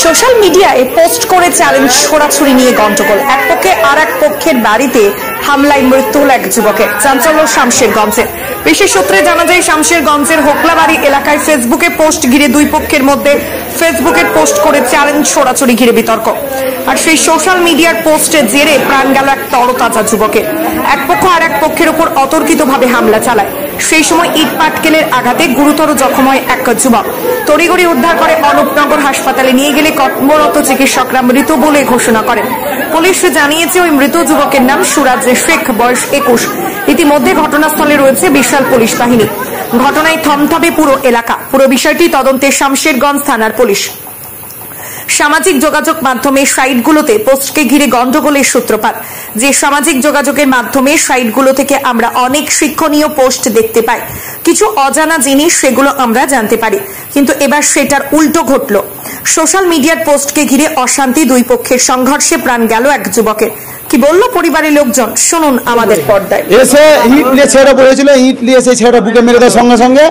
Social মিডিয়ায় post করে challenge ছোড়াছুড়ি নিয়ে গন্ডগোল, এক পক্ষে আর এক পক্ষের বাড়িতে হামলায় মৃত্যু হল এক যুবকের। চাঞ্চল্য শামশেরগঞ্জে। বিশেষ সূত্রে জানা যায় শামশেরগঞ্জের হোকলাবাড়ি এলাকায় ফেসবুকে পোস্ট ঘিরে দুই পক্ষের মধ্যে ফেসবুকের পোস্ট করে চ্যালেঞ্জ ছোড়াছুড়ি ঘিরে বিতর্ক। আর সেই সোশ্যাল মিডিয়ার পোস্টের জেরে প্রাণ গেল এক তরতাজা যুবকের। এক পক্ষ আর এক পক্ষের উপর অতর্কিতভাবে হামলা চালায়। সেই সময় ইট পাটকেলের আঘাতে গুরুতর জখম হয় এক যুবক। তড়িঘড়ি উদ্ধার করে অনুপনগর হাসপাতালে নিয়ে গেলে কর্মরত চিকিৎসকরা মৃত বলে ঘোষণা করেন। পুলিশ জানিয়েছে ওই মৃত যুবকের নাম সুরাজ শেখ, বয়স 21। ইতিমধ্যে ঘটনাস্থলে রয়েছে বিশাল পুলিশ বাহিনী। ঘটনায় থমথমে পুরো এলাকা। পুরো বিষয়টি তদন্তে শামশেরগঞ্জ থানার পুলিশ। সামাজিক যোগাযোগ মাধ্যমে সাইটগুলোতে পোস্টকে ঘিরে গন্ডগোলের সূত্রপাত। যে সামাজিক যোগাযোগের মাধ্যমে সাইটগুলো থেকে আমরা অনেক শিক্ষণীয় পোস্ট দেখতে পাই, কিছু অজানা জিনিস সেগুলো আমরা জানতে পারি, কিন্তু এবার সেটার উল্টো ঘটল। সোশ্যাল মিডিয়ার পোস্টকে ঘিরে অশান্তি, দুই পক্ষের সংঘর্ষে প্রাণ গেল এক যুবকের। কি বলল পরিবারের লোকজন শুনুন আমাদের পর্দায়। এসে ইট নিয়ে ছেলেটা পড়েছিল, ইট নিয়ে এসে ছেলেটা বুকে মেরে দেয় সঙ্গে সঙ্গে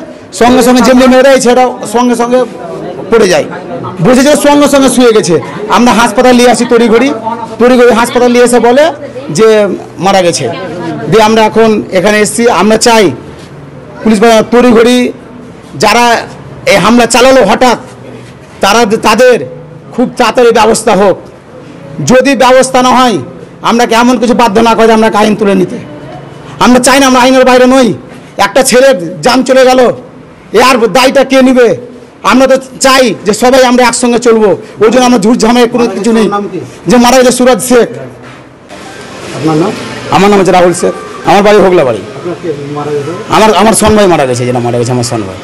যেমনি মেরে দেয় ছেলেটা সঙ্গে সঙ্গে পড়ে যায়। বুঝেছে সঙ্গে সঙ্গে শুয়ে গেছে। আমরা হাসপাতাল নিয়ে আসি তড়িঘড়ি হাসপাতাল নিয়ে এসে বলে যে মারা গেছে। দিয়ে আমরা এখন এখানে এসেছি। আমরা চাই পুলিশ তড়িঘড়ি যারা এই হামলা চালালো হঠাৎ তাদের খুব তাড়াতাড়ি ব্যবস্থা হোক। যদি ব্যবস্থা না হয় আমরা এমন কিছু বাধ্য না করে আমরা আইন তুলে নিতে। আমরা চাই না, আমরা আইনের বাইরে নই। একটা ছেলের জান চলে গেল, এর দায়টা কে নিবে? আমরা তো চাই যে সবাই আমরা একসঙ্গে চলবো। ওই জন্য আমরা ঝুট ঝামেলা কোনো কিছু নেই। যে মারা গেছে সুরাজ শেখ। আপনার নাম? আমার নাম হচ্ছে রাহুল শেখ। আমার বাড়ি হোগলাবাড়ি। আমার সন ভাই মারা গেছে, যেটা মারা গেছে আমার সন ভাই।